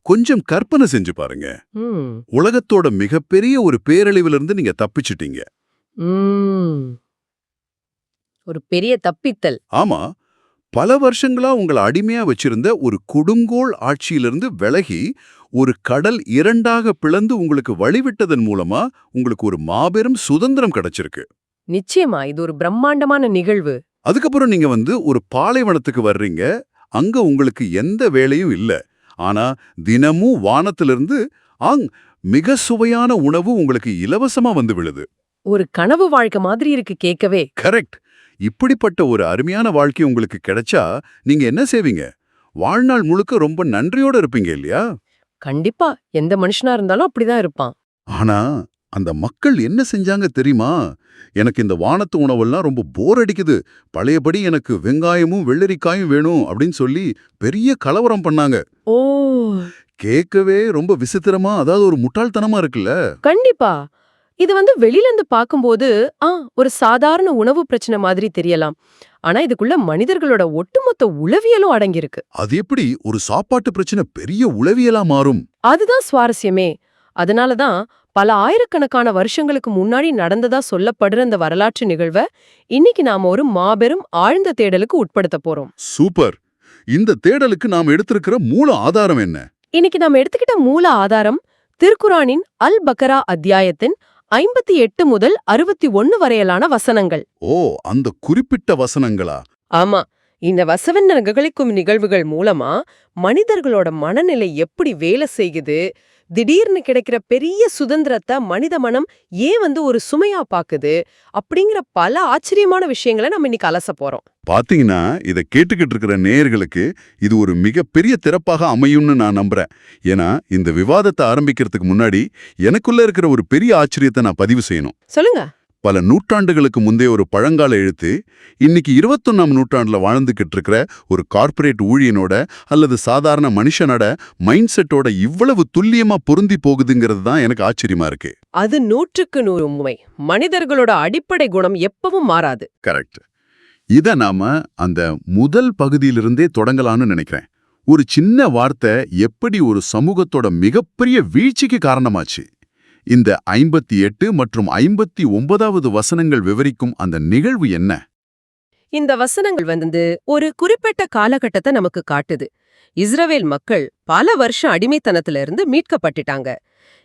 கொஞ்சம் கற்பனை செஞ்சு பாருங்க. ம். உலகத்தோட மிகப்பெரிய ஒரு பேரழிவிலிருந்து நீங்க தப்பிச்சிட்டீங்க. ம். ஒரு பெரிய தப்பித்தல். ஆமா, பல வருஷங்களா உங்கள அடிமையா வச்சிருந்த ஒரு கொடுங்கோல் ஆட்சியிலிருந்து விலகி ஒரு கடல் இரண்டாக பிளந்து உங்களுக்கு வழிவிட்டதன் மூலமா உங்களுக்கு ஒரு மாபெரும் சுதந்திரம் கிடைச்சிருக்கு. நிச்சயமா இது ஒரு பிரம்மாண்டமான நிகழ்வு. அதுக்கப்புறம் நீங்க ஒரு பாலைவனத்துக்கு வர்றீங்க. அங்க உங்களுக்கு எந்த வேலையும் இல்ல. ஆனா தினமும் வானத்திலிருந்து மிக சுவையான உணவு உங்களுக்கு இலவசமா வந்து விழுது. ஒரு கனவு வாழ்க்கை மாதிரி இருக்கு கேட்கவே. கரெக்ட். இப்படிப்பட்ட ஒரு அருமையான வாழ்க்கை உங்களுக்கு கிடைச்சா நீங்க என்ன செய்வீங்க? வாழ்நாள் முழுக்க ரொம்ப நன்றியோட இருப்பீங்க இல்லையா? கண்டிப்பா எந்த மனுஷனா இருந்தாலும் அப்படிதான் இருப்பான். ஆனா அந்த மக்கள் என்ன செஞ்சாங்க தெரியுமா? எனக்கு இந்த வானத்து உணவெல்லாம் ரொம்ப போர் அடிக்குது. பழையபடி எனக்கு வெங்காயமும் வெள்ளரிக்காயும் வேணும் அப்படின்னு சொல்லி பெரிய கலவரம் பண்ணாங்க. ஓ, கேட்கவே ரொம்ப விசித்திரமா, அதாவது ஒரு முட்டாள்தனமா இருக்குல்ல. கண்டிப்பா. இது வெளியில இருந்து பாக்கும்போது ஒரு சாதாரண உணவு பிரச்சனை மாதிரி தெரியலாம். ஆனா இதுக்குள்ள மனிதர்களோட ஒட்டுமொத்த உளவியலும் அடங்கியிருக்கு. அது எப்படி ஒரு சாப்பாட்டு பிரச்சனை பெரிய உளவியலா மாறும்? அதுதான் சுவாரஸ்யமே. அதனாலதான் பல ஆயிரக்கணக்கான வருஷங்களுக்கு முன்னாடி நடந்ததா சொல்லப்படுற அந்த வரலாற்று நிகழ்வ இன்னைக்கு நாம ஒரு மாபெரும் ஆழ்ந்த தேடலுக்கு உட்படுத்த போறோம். சூப்பர். இந்த தேடலுக்கு நாம் எடுத்திருக்கிற மூல ஆதாரம் என்ன? இன்னைக்கு நாம எடுத்துக்கிட்ட மூல ஆதாரம் திருக்குரானின் அல் பக்கரா அத்தியாயத்தின் 58 முதல் 61 வரையிலான வசனங்கள். ஓ, அந்த குறிப்பிட்ட வசனங்களா? ஆமா, இந்த வசவன்னர்களுக்கும் நிகழ்வுகள் மூலமா மனிதர்களோட மனநிலை எப்படி வேலை செய்யுது, திடீர்னு கிடைக்கிற பெரிய சுதந்திரத்தை மனித மனம் ஏன் ஒரு சுமையா பாக்குது, அப்படிங்கிற பல ஆச்சரியமான விஷயங்களை நம்ம இன்னைக்கு அலச போறோம். பாத்தீங்கன்னா, இதை கேட்டுக்கிட்டு இருக்கிற நேயர்களுக்கு இது ஒரு மிகப்பெரிய திறப்பாக அமையும்னு நான் நம்புறேன். ஏன்னா இந்த விவாதத்தை ஆரம்பிக்கிறதுக்கு முன்னாடி எனக்குள்ள இருக்கிற ஒரு பெரிய ஆச்சரியத்தை நான் பதிவு செய்யணும். சொல்லுங்க. பல நூற்றாண்டுகளுக்கு முந்தைய ஒரு பழங்கால எழுத்து இன்னைக்கு 21ஆம் நூற்றாண்டுல வாழ்ந்துகிட்டு இருக்கிற ஒரு கார்ப்பரேட் ஊழியனோட அல்லது சாதாரண மனுஷனோட மைண்ட் செட்டோட இவ்வளவு துல்லியமா பொருந்தி போகுதுங்கிறது தான் எனக்கு ஆச்சரியமா இருக்கு. அது 100க்கு 100 உண்மை. மனிதர்களோட அடிப்படை குணம் எப்பவும் மாறாது. கரெக்ட். இத நாம அந்த முதல் பகுதியிலிருந்தே தொடங்கலாம்னு நினைக்கிறேன். ஒரு சின்ன வார்த்தை எப்படி ஒரு சமூகத்தோட மிகப்பெரிய வீழ்ச்சிக்கு காரணமாச்சு. இந்த 58 மற்றும் 59வது வசனங்கள் விவரிக்கும் அந்த நிகழ்வு என்ன? இந்த வசனங்கள் ஒரு குறிப்பிட்ட காலகட்டத்தை நமக்கு காட்டுது. இஸ்ரவேல் மக்கள் பல வருஷம் அடிமைத்தனத்துல இருந்து மீட்கப்பட்டுட்டாங்க.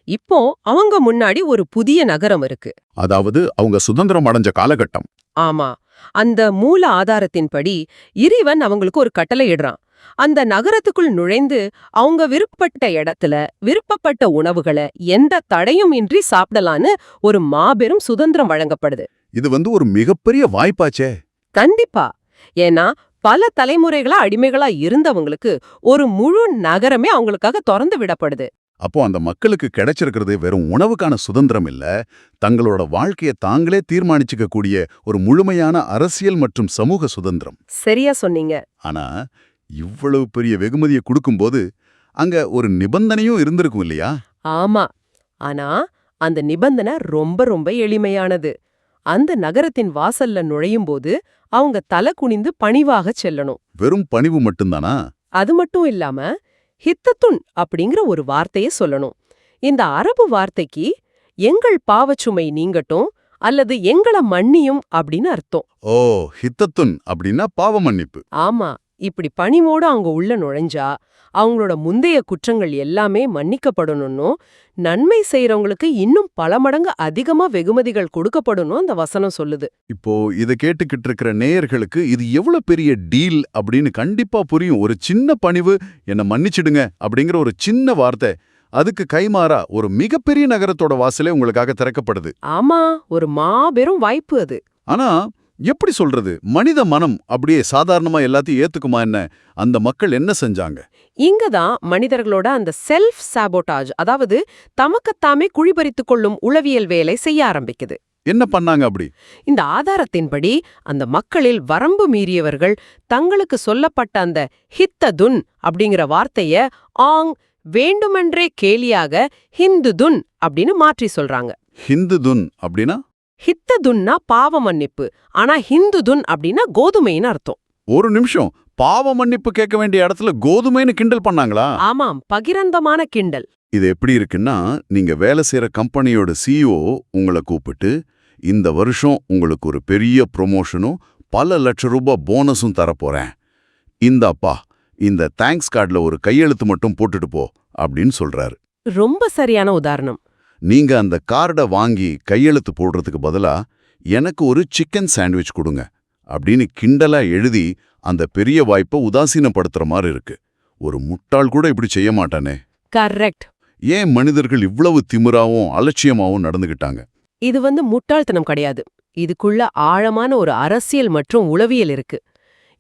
இப்போ அவங்க முன்னாடி ஒரு புதிய நகரம் இருக்கு. அதாவது அவங்க சுதந்திரம் அடைஞ்ச காலகட்டம். ஆமா, அந்த மூல ஆதாரத்தின்படி இறைவன் அவங்களுக்கு ஒரு கட்டளை இடுறான். அந்த நகரத்துக்குள் நுழைந்து அவங்க விருப்பப்பட்ட இடத்துல விருப்பப்பட்ட உணவுகளை எந்த தடையும் இன்றி சாப்பிடலான்னு ஒரு மாபெரும் சுதந்திரம் வழங்கப்படுது. இது ஒரு மிகப்பெரிய வாய்ப்பாச்சே. கண்டிப்பா. ஏன்னா பல தலைமுறைகளா அடிமைகளா இருந்தவங்களுக்கு ஒரு முழு நகரமே அவங்களுக்காக திறந்து விடப்படுது. அப்போ அந்த மக்களுக்கு கிடைச்சிருக்கிறது வெறும் உணவுக்கான சுதந்திரம் இல்ல, தங்களோட வாழ்க்கையை தாங்களே தீர்மானிச்சுக்க கூடிய ஒரு முழுமையான அரசியல் மற்றும் சமூக சுதந்திரம். சரியா சொன்னீங்க. ஆனா இவ்வளவு பெரிய வெகுமதியை கொடுக்கும்போது அங்க ஒரு நிபந்தனையும் இருந்திருக்கும் இல்லையா? ஆமா, ஆனா அந்த நிபந்தனை ரொம்ப ரொம்ப எளிமையானது. அந்த நகரத்தின் வாசல்ல நுழையும் போது அவங்க தலை குனிந்து பணிவாக செல்லணும். வெறும் பணிவு மட்டும்தானா? அது மட்டும் இல்லாம ஹித்தத்துன் அப்படிங்கிற ஒரு வார்த்தையை சொல்லணும். இந்த அரபு வார்த்தைக்கு எங்கள் பாவச்சுமை நீங்கட்டும் அல்லது எங்களை மன்னியும் அப்படின்னு அர்த்தம். ஓ, ஹித்தத்துன் அப்படின்னா பாவ மன்னிப்பு. ஆமா, இப்படி பணிவோடு அவங்க உள்ள நுழைஞ்சா அவங்களோட முந்தைய குற்றங்கள் எல்லாமே மன்னிக்கப்படணும்னு, நன்மை செய்யறவங்களுக்கு இன்னும் பல மடங்கு அதிகமா வெகுமதிகள் கொடுக்கப்படணும் அந்த வசனம் சொல்லுது. இப்போ இதை கேட்டுக்கிட்டு இருக்கிற நேயர்களுக்கு இது எவ்வளவு பெரிய டீல் அப்படின்னு கண்டிப்பா புரியும். ஒரு சின்ன பணிவு, என்ன மன்னிச்சிடுங்க அப்படிங்கிற ஒரு சின்ன வார்த்தை, அதுக்கு கைமாறா ஒரு மிகப்பெரிய நகரத்தோட வாசலே உங்களுக்காக திறக்கப்படுது. ஆமா, ஒரு மாபெரும் வாய்ப்பு அது. ஆனா எப்படி சொல்றது, மனித மனம் அப்படியே சாதாரணமா எல்லாத்தையும் ஏத்துக்குமா என்ன? அந்த மக்கள் என்ன செஞ்சாங்க? இங்கதான் மனிதர்களோட அந்த செல்ஃப் சாபோட்டாஜ், அதாவது தமக்கத்தாமே குழிபறித்துக் கொள்ளும் உளவியல் வேலை செய்ய ஆரம்பிக்குது. என்ன பண்ணாங்க அப்படி? இந்த ஆதாரத்தின்படி அந்த மக்களில் வரம்பு மீறியவர்கள் தங்களுக்கு சொல்லப்பட்ட அந்த ஹித்ததுன் அப்படிங்கிற வார்த்தைய வேண்டுமென்றே கேலியாக ஹிந்துதுன் அப்படின்னு மாற்றி சொல்றாங்க. ஹிந்துதுன் அப்படின்னா? ஹித்ததுன்னா பாவ மன்னிப்பு, ஆனா ஹிந்துதுன் அப்படின்னா கோதுமைன்னு அர்த்தம். ஒரு நிமிஷம், பாவ மன்னிப்பு கேட்க வேண்டிய இடத்துல கோதுமைன்னு கிண்டல் பண்ணாங்களா? ஆமாம், பகிரந்தமான கிண்டல். இது எப்படி இருக்குன்னா, நீங்க வேலை செய்யற கம்பெனியோட CEO உங்களை கூப்பிட்டு, இந்த வருஷம் உங்களுக்கு ஒரு பெரிய ப்ரொமோஷனும் பல லட்ச ரூபாய் போனஸும் தரப்போறேன். இந்தாப்பா, இந்த தேங்க்ஸ் கார்டுல ஒரு கையெழுத்து மட்டும் போட்டுட்டு போ அப்படின்னு சொல்றாரு. ரொம்ப சரியான உதாரணம். நீங்க அந்த கார்டை வாங்கி கையெழுத்து போடுறதுக்கு பதிலா எனக்கு ஒரு சிக்கன் சாண்ட்விச் கொடுங்க அப்படின்னு கிண்டலா எழுதி அந்த பெரிய வாய்ப்பை உதாசீனப்படுத்துற மாதிரி இருக்கு. ஒரு முட்டாள் கூட இப்படி செய்ய மாட்டானே. கரெக்ட். ஏன் மனிதர்கள் இவ்வளவு திமிராவும் அலட்சியமாவும் நடந்துகிட்டாங்க? இது முட்டாள்தனம் கிடையாது. இதுக்குள்ள ஆழமான ஒரு அரசியல் மற்றும் உளவியல் இருக்கு.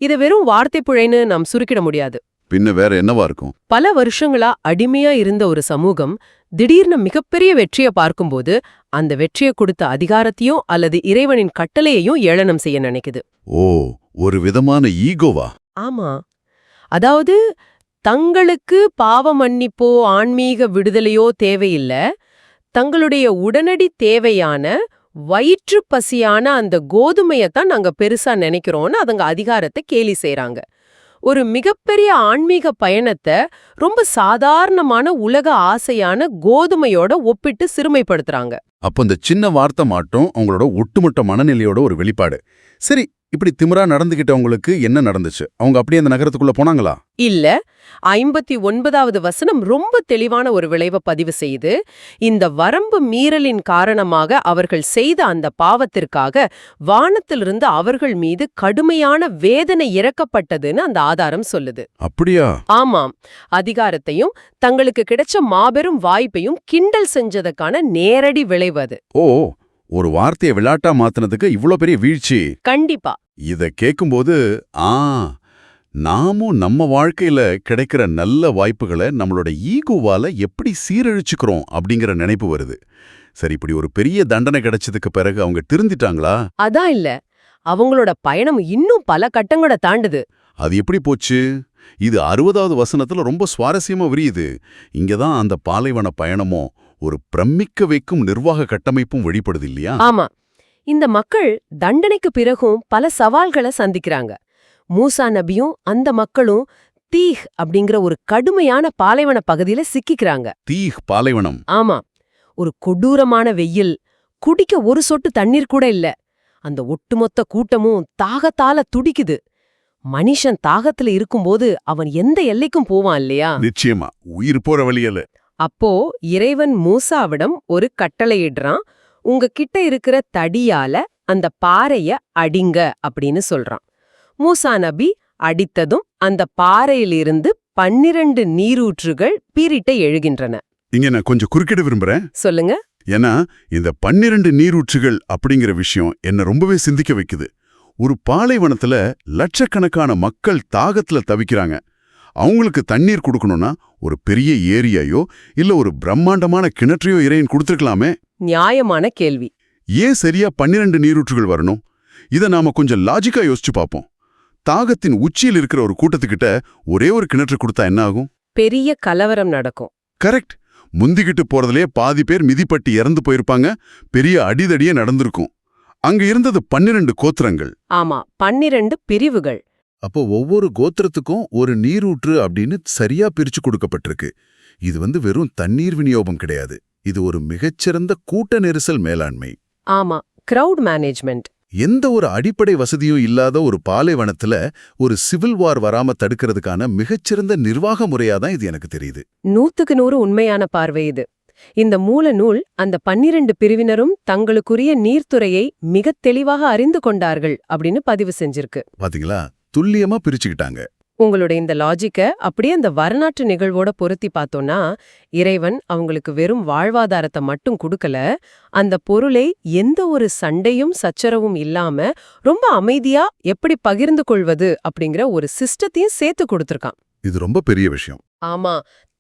இத வெறும் வார்த்தை புழைன்னு நாம் சுருக்கிட முடியாது. பின்ன வேற என்னவா இருக்கும்? பல வருஷங்களா அடிமையா இருந்த ஒரு சமூகம் திடீர்னு மிகப்பெரிய வெற்றியை பார்க்கும்போது அந்த வெற்றியை கொடுத்த அதிகாரத்தையும் அல்லது இறைவனின் கட்டளையையும் ஏளனம் செய்ய நினைக்குது. ஓ, ஒரு விதமான ஈகோவா? ஆமா. அதாவது தங்களுக்கு பாவ மன்னிப்போ ஆன்மீக விடுதலையோ தேவையில்ல, தங்களுடைய உடனடி தேவையான வயிற்று பசியான அந்த கோதுமையத்தான் நாங்க பெருசா நினைக்கிறோம்னு அதுங்க அதிகாரத்தை கேலி செய்றாங்க. ஒரு மிகப்பெரிய ஆன்மீக பயணத்தை ரொம்ப சாதாரணமான உலக ஆசையான கோதுமையோட ஒப்பிட்டு சிறுமைப்படுத்துறாங்க. அப்போ இந்த சின்ன வார்த்தை மாட்டும் அவங்களோட ஒட்டுமொத்த மனநிலையோட ஒரு வெளிப்பாடு. சரி, இப்படி திமிரா நடந்துகிட்டவங்களுக்கு என்ன நடந்துச்சு? அவங்க அப்படியே அந்த நகரத்துக்குள்ள போனாங்களா? இல்ல. 59வது வசனம் ரொம்ப தெளிவான ஒரு விளைவை பதிவு செய்யுது. இந்த வரம்பு மீறலின் காரணமாக அவர்கள் செய்த அந்த பாவத்திற்காக வானத்திலிருந்து அவர்கள் மீது கடுமையான வேதனை இறக்கப்பட்டதுன்னு அந்த ஆதாரம் சொல்லுது. அப்படியா? ஆமாம். அதிகாரத்தையும் தங்களுக்கு கிடைச்ச மாபெரும் வாய்ப்பையும் கிண்டல் செஞ்சதுக்கான நேரடி விளைவு அது. ஓ, ஒரு வார்த்தையை விளையாட்டா மாத்தினதுக்கு இவ்ளோ பெரிய வீழ்ச்சி. கண்டிப்பா. இத கேக்கும்போது நாமும் நம்ம வாழ்க்கையில கிடைக்கிற நல்ல வாய்ப்புகளை நம்மளோட ஈகோவால எப்படி சீரழிச்சுக்கிறோம் அப்படிங்கிற நினைப்பு வருது. சரி, இப்படி ஒரு பெரிய தண்டனை கிடைச்சதுக்கு பிறகு அவங்க திருந்திட்டாங்களா? அதான் இல்ல. அவங்களோட பயணம் இன்னும் பல கட்டங்களை தாண்டுது. அது எப்படி போச்சு? இது 60வது வசனத்துல ரொம்ப சுவாரஸ்யமா விரியுது. இங்கதான் அந்த பாலைவன பயணமும் ஒரு பிரமிக்க வைக்கும் நிர்வாக கட்டமைப்பும் வெளிப்படுது இல்லையா? ஆமா. இந்த மக்கள் தண்டனைக்கு பிறகும் பல சவால்களை சந்திக்கிறாங்க. மூசா நபியும் அந்த மக்களும் தீஹ் அப்படிங்கிற ஒரு கடுமையான பாலைவன பகுதியில சிக்கிக்கிறாங்க. தீஹ் பாலைவனம்? ஆமா. ஒரு கொடூரமான வெயில், குடிக்க ஒரு சொட்டு தண்ணீர் கூட இல்ல. அந்த ஒட்டுமொத்த கூட்டமும் தாகத்தால துடிக்குது. மனுஷன் தாகத்துல இருக்கும்போது அவன் எந்த எல்லைக்கும் போவான் இல்லையா? நிச்சயமா, உயிர் போற வழியல. அப்போ இறைவன் மூசாவிடம் ஒரு கட்டளையிடுறான். உங்ககிட்ட இருக்கிற தடியால அந்த பாறைய அடிங்க அப்படின்னு சொல்றான். மூசா நபி அடித்ததும் அந்த பாறையிலிருந்து 12 நீரூற்றுகள் பீரிட்ட எழுகின்றன. இங்க நான் கொஞ்சம் குறுக்கிட விரும்புறேன். சொல்லுங்க. ஏன்னா இந்த 12 நீரூற்றுகள் அப்படிங்கிற விஷயம் என்ன ரொம்பவே சிந்திக்க வைக்குது. ஒரு பாலைவனத்துல லட்சக்கணக்கான மக்கள் தாகத்துல தவிக்கிறாங்க. அவங்களுக்கு தண்ணீர் கொடுக்கணும்னா ஒரு பெரிய ஏரியாயோ இல்ல ஒரு பிரம்மாண்டமான கிணற்றையோ இறைவன் கொடுத்துருக்கலாமே. நியாயமான கேள்வி. ஏன் சரியா 12 நீரூற்றுகள் வரணும்? இதை நாம கொஞ்சம் லாஜிக்கா யோசிச்சு பார்ப்போம். தாகத்தின் உச்சியில் இருக்கிற ஒரு கூட்டத்துக்கிட்ட ஒரே ஒரு கிணற்று கொடுத்தா என்ன ஆகும்? பெரிய கலவரம் நடக்கும். கரெக்ட். முந்திக்கிட்டு போறதுலயே பாதி பேர் மிதிப்பட்டு இறந்து போயிருப்பாங்க. பெரிய அடிதடியே நடந்திருக்கும். அங்க இருந்தது 12 கோத்திரங்கள். ஆமா, 12 பிரிவுகள். அப்போ ஒவ்வொரு கோத்திரத்துக்கும் ஒரு நீரூற்று அப்படின்னு சரியா பிரிச்சு கொடுக்கப்பட்டிருக்கு. இது வெறும் தண்ணீர் விநியோகம் கிடையாது. இது ஒரு மிகச்சிறந்த கூட்ட நெரிசல் மேலாண்மை. ஆமா, கிரவுட் மேனேஜ்மெண்ட். எந்த ஒரு அடிப்படை வசதியும் இல்லாத ஒரு பாலைவனத்துல ஒரு சிவில் வார் வராம தடுக்கிறதுக்கான மிகச்சிறந்த நிர்வாக முறையாதான் இது எனக்கு தெரியுது. 100க்கு 100 உண்மையான பார்வை இது. இந்த மூல நூல் அந்த 12 பிரிவினரும் தங்களுக்குரிய நீர்த்துறையை மிகத் தெளிவாக அறிந்து கொண்டார்கள் அப்படின்னு பதிவு செஞ்சிருக்கு. பாத்தீங்களா, துல்லியமா பிரிச்சுக்கிட்டாங்க. உங்களுடைய இந்த லாஜிக்க அப்படியே அந்த வரலாற்று நிகழ்வோட பொருத்தி பார்த்தோம்னா, இறைவன் அவங்களுக்கு வெறும் வாழ்வாதாரத்தை மட்டும் கொடுக்கல, அந்த பொருளை எந்த ஒரு சண்டையும் சச்சரவும் இல்லாம ரொம்ப அமைதியா எப்படி பகிர்ந்து கொள்வது அப்படிங்கிற ஒரு சிஸ்டத்தையும் சேர்த்து கொடுத்திருக்கான். இது ரொம்ப பெரிய விஷயம். ஆமா.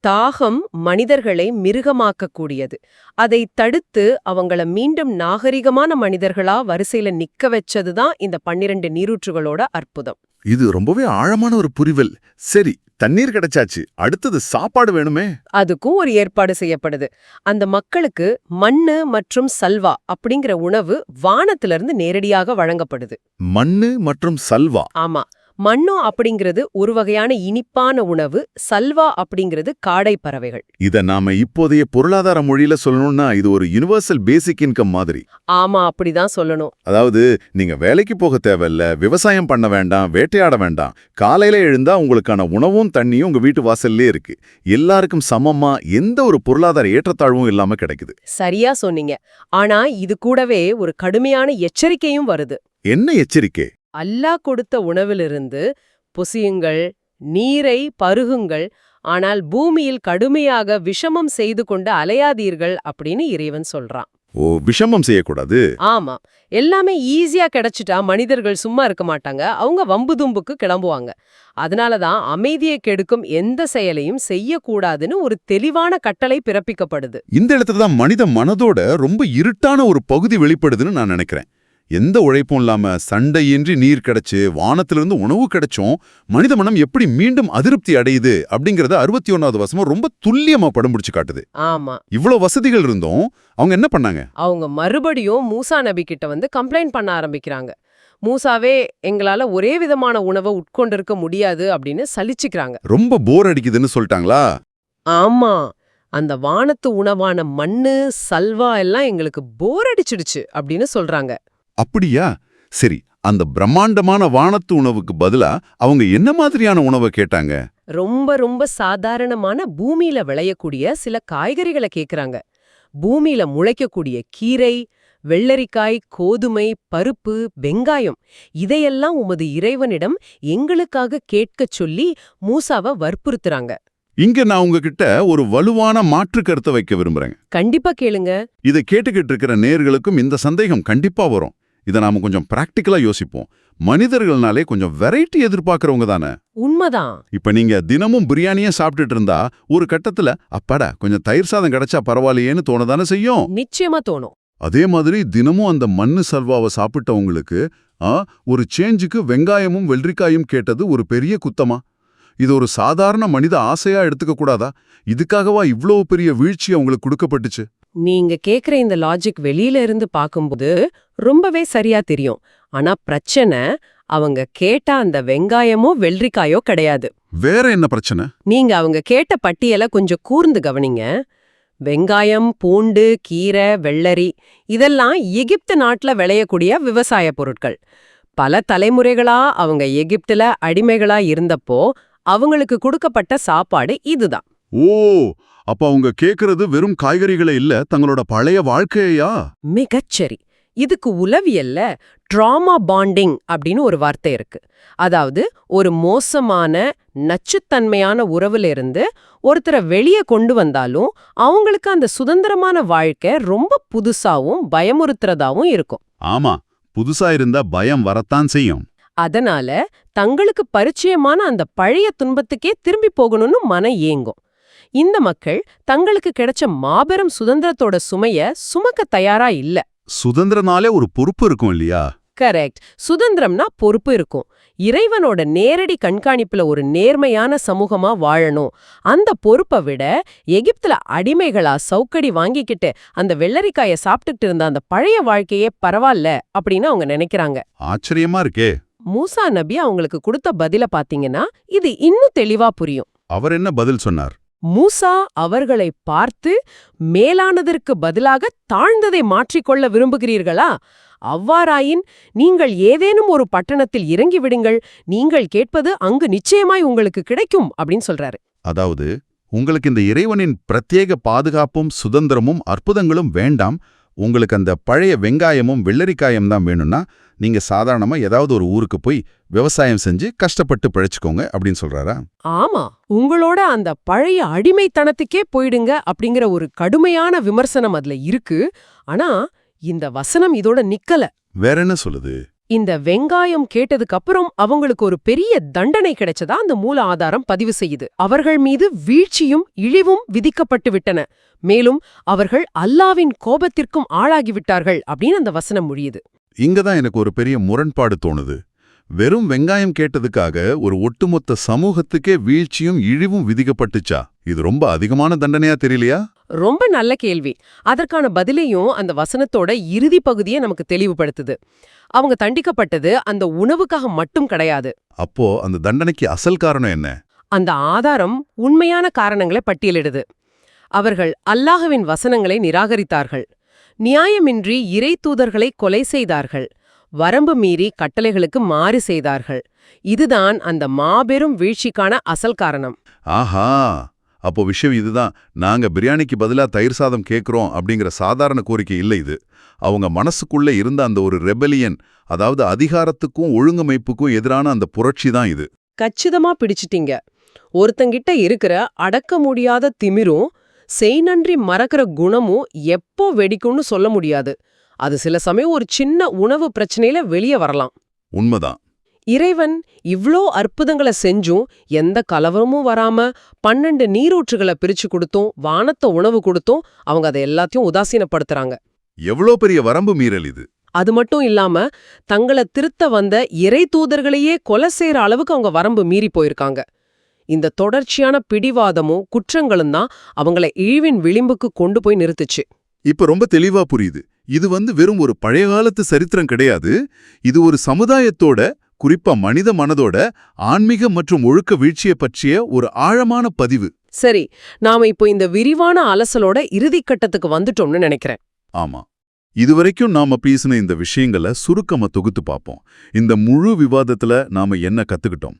தாகம் மனிதர்களை மிருகமாக்கக்கூடியது. அதை தடுத்து அவங்கள மீண்டும் நாகரிகமான மனிதர்களா வரிசையில நிக்க வச்சதுதான் இந்த 12 நீரூற்றுகளோட அற்புதம். இது ரொம்பவே ஆழமான ஒரு புரிதல். சரி, தண்ணீர் கிடைச்சாச்சு, அடுத்தது சாப்பாடு வேணுமே. அதுக்கும் ஒரு ஏற்பாடு செய்யப்படுது. அந்த மக்களுக்கு மண்ணு மற்றும் சல்வா அப்படிங்கிற உணவு வானத்திலிருந்து நேரடியாக வழங்கப்படுது. மண்ணு மற்றும் சல்வா? ஆமா. மன்னோ அப்படிங்கிறது ஒரு வகையான இனிப்பான உணவு, சல்வா அப்படிங்கிறது காடை பறவைகள். இத நாம இப்போதைய பொருளாதார மொழியில சொல்லணும்னா இது ஒரு யுனிவர்சல் பேசிக் இன்கம் மாதிரி. ஆமா, அப்படிதான் சொல்லணும். அதாவது நீங்க வேலைக்கு போக தேவையில்ல, விவசாயம் பண்ண வேண்டாம், வேட்டையாட வேண்டாம். காலையில எழுந்தா உங்களுக்கான உணவும் தண்ணியும் உங்க வீட்டு வாசல்லே இருக்கு. எல்லாருக்கும் சமமா எந்த ஒரு பொருளாதார ஏற்றத்தாழ்வும் இல்லாம கிடைக்குது. சரியா சொன்னீங்க. ஆனா இது கூடவே ஒரு கடுமையான எச்சரிக்கையும் வருது. என்ன எச்சரிக்கை? அல்லாஹ் கொடுத்த உணவிலிருந்து புசியுங்கள், நீரை பருகுங்கள், ஆனால் பூமியில் கடுமையாக விஷமம் செய்து கொண்டு அலையாதீர்கள் அப்படின்னு இறைவன் சொல்றான். ஓ, விஷமம் செய்யக்கூடாது. ஆமா, எல்லாமே ஈஸியா கிடைச்சிட்டா மனிதர்கள் சும்மா இருக்க மாட்டாங்க, அவங்க வம்பு தும்புக்கு கிளம்புவாங்க. அதனாலதான் அமைதியை கெடுக்கும் எந்த செயலையும் செய்யக்கூடாதுன்னு ஒரு தெளிவான கட்டளை பிறப்பிக்கப்படுது. இந்த இடத்துல தான் மனித மனதோட ரொம்ப இருட்டான ஒரு பகுதி வெளிப்படுதுன்னு நான் நினைக்கிறேன். எந்த உழைப்பும் இல்லாம சண்டையின்றி நீர் கிடைச்சு வானத்திலிருந்து உணவு கிடைச்சும் மனித மனம் எப்படி மீண்டும் அதிருப்தி அடையுது அப்படிங்கறத 61வது வசனம் ரொம்ப துல்லியமா படம் பிடிச்சு காட்டுது. ஆமா, இவ்வளவு வசதிகள் இருந்தும் அவங்க என்ன பண்ணாங்க? அவங்க மறுபடியும் மூசா நபி கிட்ட வந்து கம்ப்ளைண்ட் பண்ண ஆரம்பிக்கிறாங்க. மூசாவே, எங்களால ஒரே விதமான உணவை உட்கொண்டிருக்க முடியாது அப்படின்னு சலிச்சுக்கிறாங்க. ரொம்ப போர் அடிக்குதுன்னு சொல்லிட்டாங்களா? ஆமா, அந்த வானத்து உணவான மண்ணு, சல்வா எல்லாம் எங்களுக்கு போர் அடிச்சிடுச்சு அப்படின்னு சொல்றாங்க. அப்படியா? சரி, அந்த பிரம்மாண்டமான வானத்து உணவுக்கு பதிலா அவங்க என்ன மாதிரியான உணவை கேட்டாங்க? ரொம்ப ரொம்ப சாதாரணமான பூமியில விளையக்கூடிய சில காய்கறிகளை கேக்குறாங்க. பூமியில முளைக்கக்கூடிய கீரை, வெள்ளரிக்காய், கோதுமை, பருப்பு, வெங்காயம், இதையெல்லாம் உமது இறைவனிடம் எங்களுக்காக கேட்கச் சொல்லி மூசாவை வற்புறுத்துறாங்க. இங்க நான் உங்ககிட்ட ஒரு வலுவான மாற்று கருத்தை வைக்க விரும்புறேன். கண்டிப்பா கேளுங்க. இதை கேட்டுக்கிட்டு இருக்கிற நேயர்களுக்கும் இந்த சந்தேகம் கண்டிப்பா வரும். இதை நாம கொஞ்சம் பிராக்டிக்கலா யோசிப்போம். மனிதர்கள்னாலே கொஞ்சம் வெரைட்டி எதிர்பார்க்கறவங்க தானே. உண்மைதான். இப்ப நீங்க தினமும் பிரியாணியே சாப்பிட்டுட்டு இருந்தா ஒரு கட்டத்துல அப்பாடா கொஞ்சம் தயிர் சாதம் கிடைச்சா பரவாயில்லையேன்னு தோணதானே செய்யும். நிச்சயமா தோணும். அதே மாதிரி தினமும் அந்த மண்ணு சல்வாவை சாப்பிட்டவங்களுக்கு ஒரு சேஞ்சுக்கு வெங்காயமும் வெள்ளரிக்காயும் கேட்டது ஒரு பெரிய குத்தமா? இது ஒரு சாதாரண மனித ஆசையா எடுத்துக்க கூடாதா? இதுக்காகவா இவ்ளோ பெரிய வீழ்ச்சி அவங்களுக்கு கொடுக்கப்பட்டுச்சு? நீங்க கேக்குற இந்த லாஜிக் வெளியில இருந்து பாக்கும்போது ரொம்பவே சரியா தெரியும். ஆனா பிரச்சனை, அவங்க கேட்ட அந்த வெங்காயமோ வெள்ளரிக்காயோ கிடையாது. வேற என்ன பிரச்சனை? நீங்க அவங்க கேட்ட பட்டியலை கொஞ்சம் கூர்ந்து கவனிங்க. வெங்காயம், பூண்டு, கீரை, வெள்ளரி இதெல்லாம் எகிப்து நாட்டுல விளையக்கூடிய விவசாய பொருட்கள். பல தலைமுறைகளா அவங்க எகிப்துல அடிமைகளா இருந்தப்போ அவங்களுக்கு கொடுக்கப்பட்ட சாப்பாடு இதுதான். ஓ, அப்ப அவங்க கேக்குறது வெறும் காய்கறிகளை இல்ல, தங்களோட பழைய வாழ்க்கையா? மிகச்சரி. இதுக்கு உளவியல்ல ட்ராமா பாண்டிங் அப்படின்னு ஒரு வார்த்தை இருக்கு. அதாவது ஒரு மோசமான நச்சுத்தன்மையான உறவுல இருந்து ஒருத்தரை வெளியே கொண்டு வந்தாலும் அவங்களுக்கு அந்த சுதந்திரமான வாழ்க்கை ரொம்ப புதுசாவும் பயமுறுத்துறதாவும் இருக்கும். ஆமா, புதுசா இருந்தா பயம் வரத்தான் செய்யும். அதனால தங்களுக்கு பரிச்சயமான அந்த பழைய துன்பத்துக்கே திரும்பி போகணும்னு மனம் ஏங்கும். இந்த மக்கள் தங்களுக்கு கிடைச்ச மாபெரும் சுதந்திரத்தோட சுமைய சுமக்க தயாரா இல்ல. சுதந்திரனாலே ஒரு பொறுப்பு இருக்கும் இல்லையா? கரெக்ட். சுதந்திரம்னா பொறுப்பு இருக்கும். இறைவனோட நேரடி கண்காணிப்புல ஒரு நேர்மையான சமூகமா வாழணும். அந்த பொறுப்பை விட எகிப்துல அடிமைகளா சவுக்கடி வாங்கிக்கிட்டு அந்த வெள்ளரிக்காய சாப்பிட்டுக்கிட்டு இருந்த அந்த பழைய வாழ்க்கையே பரவாயில்ல அப்படின்னு அவங்க நினைக்கிறாங்க. ஆச்சரியமா இருக்கே. மூசா நபி அவங்களுக்கு கொடுத்த பதில பாத்தீங்கன்னா இது இன்னும் தெளிவா புரியும். அவர் என்ன பதில் சொன்னார்? மூசா அவர்களை பார்த்து, மேலானதற்கு பதிலாக தாழ்ந்ததை மாற்றிக்கொள்ள விரும்புகிறீர்களா? அவ்வாறாயின் நீங்கள் ஏதேனும் ஒரு பட்டணத்தில் இறங்கி விடுங்கள், நீங்கள் கேட்பது அங்கு நிச்சயமாய் உங்களுக்கு கிடைக்கும் அப்படின்னு சொல்றாரு. அதாவது உங்களுக்கு இந்த இறைவனின் பிரத்யேக பாதுகாப்பும் சுதந்திரமும் அற்புதங்களும் வேண்டாம், உங்களுக்கு அந்த பழைய வெங்காயமும் வெள்ளரிக்காயும் தான் வேணும்னா நீங்க சாதாரணமா ஏதாவது ஒரு ஊருக்கு போய் விவசாயம் செஞ்சு கஷ்டப்பட்டு பிழைச்சுக்கோங்க அப்படின்னு சொல்றாரா? ஆமா, உங்களோட அந்த பழைய அடிமைத்தனத்துக்கே போயிடுங்க அப்படிங்கிற ஒரு கடுமையான விமர்சனம் அதுல இருக்கு. ஆனா இந்த வசனம் இதோட நிக்கல. வேற என்ன சொல்லுது? இந்த வெங்காயம் கேட்டதுக்கு அப்புறம் அவங்களுக்கு ஒரு பெரிய தண்டனை கிடைச்சதா அந்த மூல ஆதாரம் பதிவு செய்யுது. அவர்கள் மீது வீழ்ச்சியும் இழிவும் விதிக்கப்பட்டு விட்டன. மேலும் அவர்கள் அல்லாவின் கோபத்திற்கும் ஆளாகிவிட்டார்கள் அப்படின்னு அந்த வசனம் முடியுது. இங்கதான் எனக்கு ஒரு பெரிய முரண்பாடு தோணுது. வெறும் வெங்காயம் கேட்டதுக்காக ஒரு ஒட்டுமொத்த சமூகத்துக்கே வீழ்ச்சியும் இழிவும் விதிக்கப்பட்டுச்சா? இது ரொம்ப அதிகமான தண்டனையா தெரியலையா? ரொம்ப நல்ல கேள்வி. அதற்கான பதிலையும் அந்த வசனத்தோட இறுதி பகுதியை நமக்கு தெளிவுபடுத்துது. அவங்க தண்டிக்கப்பட்டது அந்த உணவுக்காக மட்டும் கிடையாது. அப்போ அந்த தண்டனைக்கு அசல் காரணம் என்ன? அந்த ஆதாரம் உண்மையான காரணங்களை பட்டியலிடுது. அவர்கள் அல்லாஹ்வின் வசனங்களை நிராகரித்தார்கள், நியாயமின்றி இறை தூதர்களை கொலை செய்தார்கள், வரம்பு மீறி கட்டளைகளுக்கு மாறு செய்தார்கள். இதுதான் அந்த மாபெரும் வீழ்ச்சிக்கான அசல் காரணம். ஆஹா, அப்போ விஷயம் இதுதான். நாங்க பிரியாணிக்கு பதிலா தயிர் சாதம் கேட்கிறோம் அப்படிங்கிற சாதாரண கோரிக்கை இல்லை இது. அவங்க மனசுக்குள்ள இருந்த அந்த ஒரு ரெபெலியன், அதாவது அதிகாரத்துக்கும் ஒழுங்கமைப்புக்கும் எதிரான அந்த புரட்சி தான் இது. கச்சிதமா பிடிச்சிட்டீங்க. ஒருத்தங்கிட்ட இருக்கிற அடக்க முடியாத திமிரும் செய்நன்றி மறக்கிற குணமும் எப்போ வெடிக்கும்னு சொல்ல முடியாது. அது சில சமயம் ஒரு சின்ன உணவு பிரச்சனையில வெளியே வரலாம். உண்மைதான். இறைவன் இவ்ளோ அற்புதங்களை செஞ்சும் எந்த கலவரமும் வராம 12 நீரூற்றுகளை பிரிச்சு கொடுத்தும் வானத்த உணவு கொடுத்தும் அவங்க அதை எல்லாத்தையும் உதாசீனப்படுத்துறாங்க. எவ்வளோ பெரிய வரம்பு மீறல் இது! அது மட்டும் இல்லாம தங்களை திருத்த வந்த இறை தூதர்களையே கொலை செய்யற அளவுக்கு அவங்க வரம்பு மீறி போயிருக்காங்க. இந்த தொடர்ச்சியான பிடிவாதமும் குற்றங்களும் தான் அவங்கள இழிவின் விளிம்புக்கு கொண்டு போய் நிறுத்துச்சு. இப்ப ரொம்ப தெளிவா புரியுது. இது வெறும் ஒரு பழைய காலத்து சரித்திரம் கிடையாது. இது ஒரு சமுதாயத்தோட, குறிப்பா மனித மனதோட ஆன்மீக மற்றும் ஒழுக்க வீழ்ச்சியை பற்றிய ஒரு ஆழமான பதிவு. சரி, நாம இப்போ இந்த விரிவான அலசலோட இறுதிக்கட்டத்துக்கு வந்துட்டோம்னு நினைக்கிறேன். ஆமா, இதுவரைக்கும் நாம பேசின இந்த விஷயங்களை சுருக்கமா தொகுத்து பார்ப்போம். இந்த முழு விவாதத்துல நாம என்ன கத்துக்கிட்டோம்?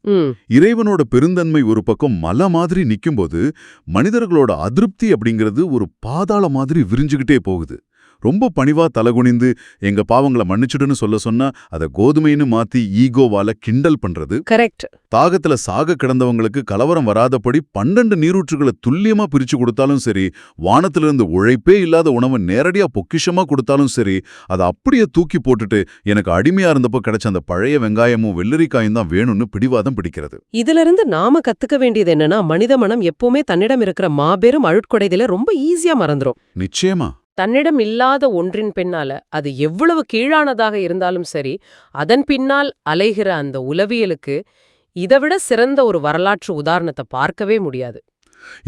இறைவனோட பெருந்தன்மை ஒரு பக்கம் மலை மாதிரி நிக்கும்போது, மனிதர்களோட அதிருப்தி அப்படிங்கிறது ஒரு பாதாள மாதிரி விரிஞ்சுகிட்டே போகுது. ரொம்ப பணிவா தலகுனிந்து எங்க பாவங்களை மன்னிச்சுடுன்னு சொல்ல சொன்னா அதை கோதுமைன்னு மாத்தி ஈகோவால கிண்டல் பண்றது. கரெக்ட். தாகத்துல சாக கிடந்தவங்களுக்கு கலவரம் வராதபடி 12 நீரூற்றுகளை துல்லியமா பிரிச்சு கொடுத்தாலும் சரி, வானத்திலிருந்து உழைப்பே இல்லாத உணவை நேரடியா பொக்கிஷமா கொடுத்தாலும் சரி, அதை அப்படியே தூக்கி போட்டுட்டு எனக்கு அடிமையா இருந்தப்போ கிடைச்ச அந்த பழைய வெங்காயமும் வெள்ளரிக்காயும் தான் வேணும்னு பிடிவாதம் பிடிக்கிறது. இதுல இருந்து நாம கத்துக்க வேண்டியது என்னன்னா, மனித மனம் எப்பவுமே தன்னிடம் இருக்கிற மாபெரும் அழுட்கொடைகளை ரொம்ப ஈஸியா மறந்துரும். நிச்சயமா. தன்னிடம் இல்லாத ஒன்றின் பின்னால அது எவ்வளவு கீழானதாக இருந்தாலும் சரி, அதன் பின்னால் அலைகிற அந்த உளவியலுக்கு இதைவிட சிறந்த ஒரு வரலாற்று உதாரணத்தை பார்க்கவே முடியாது.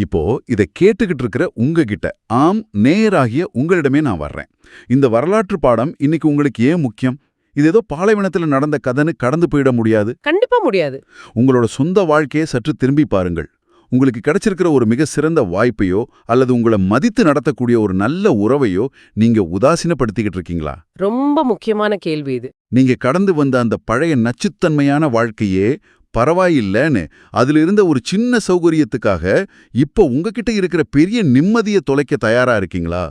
இப்போ இதை கேட்டுக்கிட்டு இருக்கிற உங்ககிட்ட, ஆம் நேயராகிய உங்களிடமே நான் வர்றேன். இந்த வரலாற்று பாடம் இன்னைக்கு உங்களுக்கு ஏன் முக்கியம்? இது ஏதோ பாலைவனத்துல நடந்த கதைன்னு கடந்து போயிட முடியாது. கண்டிப்பா முடியாது. உங்களோட சொந்த வாழ்க்கையை சற்று திரும்பி பாருங்கள். உங்களுக்கு கிடைச்சிருக்கிற ஒரு மிக சிறந்த வாய்ப்பையோ அல்லது உங்களை மதித்து நடத்தக்கூடிய ஒரு நல்ல உறவையோ நீங்க உதாசீனப்படுத்திக்கிட்டு இருக்கீங்களா? ரொம்ப முக்கியமான கேள்வி இது. நீங்க கடந்து வந்த அந்த பழைய நச்சுத்தன்மையான வாழ்க்கையே பரவாயில்லைன்னு அதுல இருந்த ஒரு சின்ன சௌகரியத்துக்காக இப்போ உங்ககிட்ட இருக்கிற பெரிய நிம்மதியை தொலைக்க தயாரா இருக்கீங்களா?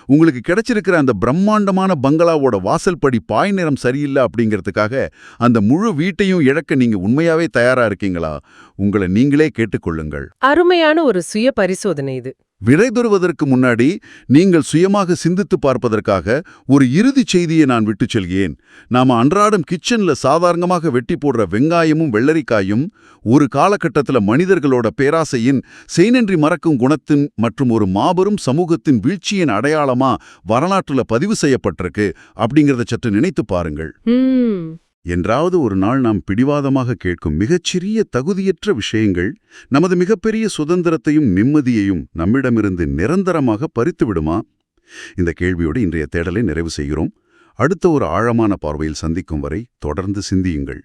உங்களுக்கு கிடைச்சிருக்கிற அந்த பிரம்மாண்டமான பங்களாவோட வாசல் படி பாய் நிறம் சரியில்லை அப்படிங்கிறதுக்காக அந்த முழு வீட்டையும் இழக்க நீங்க உண்மையாவே தயாரா இருக்கீங்களா? உங்களை நீங்களே கேட்டுக்கொள்ளுங்கள். அருமையான ஒரு சுய பரிசோதனை இது. விடை தருவதற்கு முன்னாடி நீங்கள் சுயமாக சிந்தித்து பார்ப்பதற்காக ஒரு இறுதிச் செய்தியை நான் விட்டுச் செல்கிறேன். நாம அன்றாடம் கிச்சன்ல சாதாரணமாக வெட்டி போடுற வெங்காயமும் வெள்ளரிக்காயும் ஒரு காலகட்டத்துல மனிதர்களோட பேராசையின், செய்நன்றி மறக்கும் குணத்தின் மற்றும் ஒரு மாபெரும் சமூகத்தின் வீழ்ச்சியின் அடையாளமா வரலாற்றுல பதிவு செய்யப்பட்டிருக்கு அப்படிங்கறத சற்று நினைத்து பாருங்கள். என்றாவது ஒரு நாள் நாம் பிடிவாதமாக கேட்கும் மிகச்சிறிய தகுதியற்ற விஷயங்கள் நமது மிகப்பெரிய சுதந்திரத்தையும் நிம்மதியையும் நம்மிடமிருந்து நிரந்தரமாக பறித்துவிடுமா? இந்த கேள்வியோடு இன்றைய தேடலை நிறைவு செய்கிறோம். அடுத்த ஒரு ஆழமான பார்வையில் சந்திக்கும் வரை தொடர்ந்து சிந்தியுங்கள்.